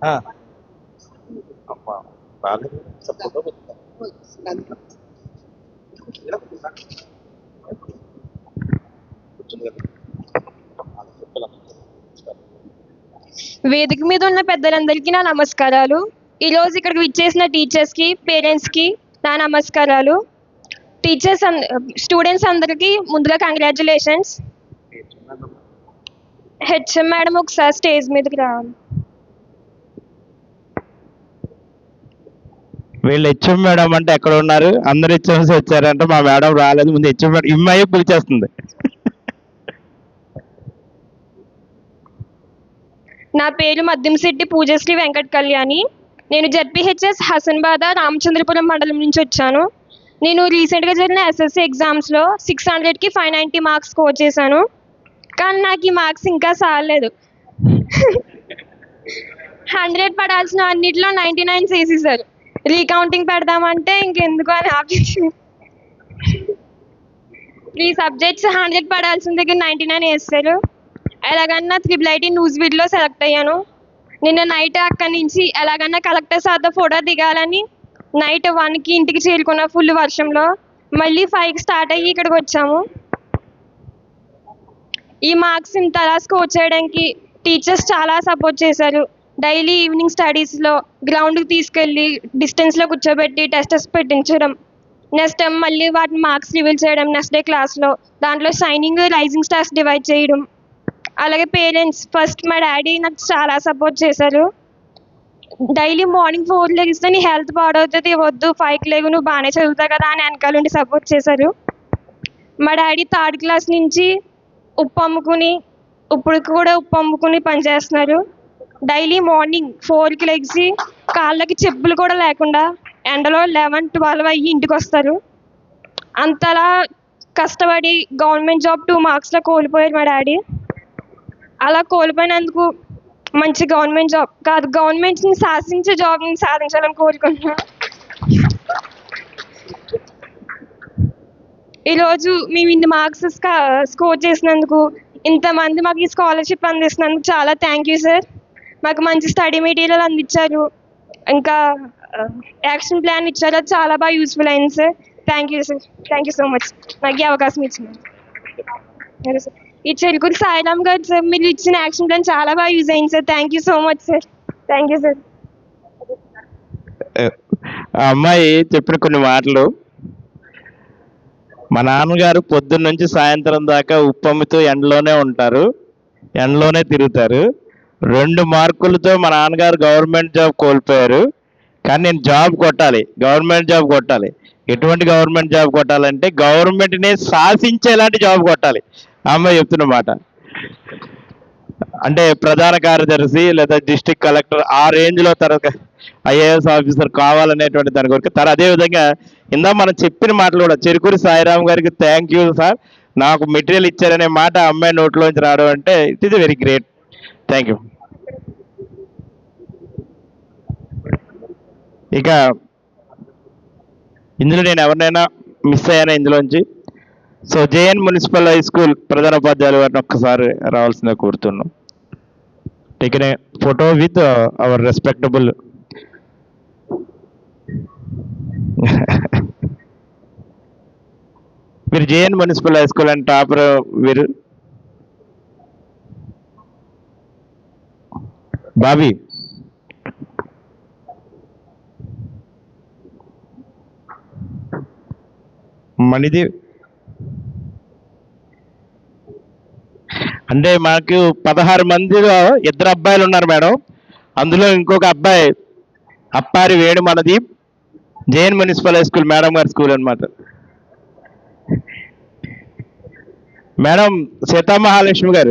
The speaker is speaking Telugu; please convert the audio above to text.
ఆ, అమ్మా రాలేదు సపోర్ట్ వేదిక మీద ఉన్న పెద్దలందరికీ నా నమస్కారాలు. ఈరోజు ఇక్కడికి విచ్చేసిన టీచర్స్కి, పేరెంట్స్కి నా నమస్కారాలు. స్టూడెంట్స్ అందరికీ ముందుగా కంగ్రాచులేషన్స్. హెచ్ఎం మేడం ఒకసారి స్టేజ్ మీదకి రావాలి. వీళ్ళు హెచ్ఎం మేడం అంటే ఎక్కడ ఉన్నారు? అందరు హెచ్ఎంస్ వచ్చారంటే మా మేడం రాలేదు. ముందు హెచ్ఎం మేడం ఇమ్మాయి పిలిచేస్తుంది. నా పేరు మద్దింశెట్టి పూజశ్రీ వెంకట కళ్యాణి. నేను జడ్పీహెచ్ఎస్ హసన్బాద రామచంద్రపురం మండలం నుంచి వచ్చాను. నేను రీసెంట్గా జరిగిన ఎస్ఎస్సి ఎగ్జామ్స్లో 600కి 590 మార్క్స్ స్కోర్ చేశాను. కానీ నాకు ఈ మార్క్స్ ఇంకా సాలేదు. 100 పడాల్సిన అన్నిటిలో 99 చేసేసారు. రీకౌంటింగ్ పెడదామంటే ఇంకెందుకు అని ఆపించి ఈ సబ్జెక్ట్స్ 100 పడాల్సిన దగ్గర 99 వేస్తారు. ఎలాగన్నా IIIT న్యూస్ వీడ్లో సెలెక్ట్ అయ్యాను. నిన్న నైట్ అక్కడి నుంచి ఎలాగన్నా కలెక్టర్ సార్తో ఫోటో దిగాలని నైట్ 1కి ఇంటికి చేరుకున్న ఫుల్ వర్షంలో. మళ్ళీ 5కి స్టార్ట్ అయ్యి ఇక్కడికి వచ్చాము. ఈ మార్క్స్ ఇంత అలా స్కోర్ చేయడానికి టీచర్స్ చాలా సపోర్ట్ చేశారు. డైలీ ఈవినింగ్ స్టడీస్లో గ్రౌండ్కి తీసుకెళ్ళి డిస్టెన్స్లో కూర్చోబెట్టి టెస్టెస్ పెట్టించడం, నెక్స్ట్ టైం మళ్ళీ వాటిని మార్క్స్ రివీల్ చేయడం నెక్స్ట్ డే క్లాస్లో, దాంట్లో షైనింగ్ రైజింగ్ స్టార్స్ డివైడ్ చేయడం. అలాగే పేరెంట్స్ ఫస్ట్ మా డాడీ నాకు చాలా సపోర్ట్ చేశారు. డైలీ మార్నింగ్ 4 లెగిస్తే నీ హెల్త్ పాడవుతుంది, వద్దు 5కి లేవు, నువ్వు బాగానే చదువుతావు కదా అని వెనకాల నుండి సపోర్ట్ చేశారు. మా డాడీ 3rd క్లాస్ నుంచి ఉప్పు అమ్ముకుని ఇప్పుడు కూడా ఉప్పు అమ్ముకుని పనిచేస్తున్నారు. డైలీ మార్నింగ్ 4కి లెగిసి కాళ్ళకి చెప్పులు కూడా లేకుండా ఎండలో 11, 12 అయ్యి ఇంటికి వస్తారు. అంతలా కష్టపడి గవర్నమెంట్ జాబ్ 2 మార్క్స్లో కోల్పోయారు మా డాడీ. అలా కోల్పోయినందుకు మంచి గవర్నమెంట్ జాబ్ కాదు, గవర్నమెంట్ని శాసించే జాబ్ని సాధించాలని కోరుకుంటున్నాను. ఈరోజు మేము ఇన్ని మార్క్స్ స్కోర్ చేసినందుకు, ఇంతమంది మాకు ఈ స్కాలర్షిప్ అందిస్తున్నందుకు చాలా థ్యాంక్ యూ సార్. మాకు మంచి స్టడీ మెటీరియల్ అందించారు, ఇంకా యాక్షన్ ప్లాన్ ఇచ్చారు. అది చాలా బాగా యూస్ఫుల్ అయింది sir. Thank you sir. Thank you so much నాకు ఈ అవకాశం ఇచ్చినారు. సార్ ఈ చెరుకూరు సాయిరామ్ గారు సార్, మీరు ఇచ్చిన యాక్షన్ ప్లాన్ చాలా బాగా యూజ్ అయింది sir. Thank you so much sir. Thank you sir. ఆ అమ్మాయి చెప్పిన కొన్ని మాటలు, మా నాన్నగారు పొద్దున్న నుంచి సాయంత్రం దాకా ఉప్పమ్మితో ఎండలోనే ఉంటారు, ఎండలోనే తిరుగుతారు. 2 మార్కులతో మా నాన్నగారు గవర్నమెంట్ జాబ్ కోల్పోయారు. కానీ నేను జాబ్ కొట్టాలి, గవర్నమెంట్ జాబ్ కొట్టాలి. ఎటువంటి గవర్నమెంట్ జాబ్ కొట్టాలంటే గవర్నమెంట్ని శాసించేలాంటి జాబ్ కొట్టాలి. ఆ అమ్మాయి చెప్తున్న మాట అంటే ప్రధాన కార్యదర్శి లేదా డిస్ట్రిక్ట్ కలెక్టర్ ఆ రేంజ్లో తన ఐఏఎస్ ఆఫీసర్ కావాలనేటువంటి దాని కొరకు అదేవిధంగా ఇందా మనం చెప్పిన మాటలు కూడా చెరుకూరి సాయిరామ్ గారికి థ్యాంక్ యూ సార్, నాకు మెటీరియల్ ఇచ్చారనే మాట అమ్మాయి నోట్లోంచి రావడం అంటే it is very great. Thank you. ఇక ఇందులో నేను ఎవరినైనా మిస్ అయ్యానా ఇందులోంచి? So JN municipal high school ప్రధానోపాధ్యాయులు గారిని ఒక్కసారి రావాల్సిందిగా కోరుతున్నాం. Taken a photo with our respectable మీరు JN municipal high school and topper వీరు బాబీ. మణిదేవ్ అంటే మాకు 16 మందిలో 2 అబ్బాయిలు ఉన్నారు మేడం. అందులో ఇంకొక అబ్బాయి Appari Venu Mandeep, JN municipal high school madam గారి స్కూల్ అనమాట. మేడం సీతామహాలక్ష్మి గారు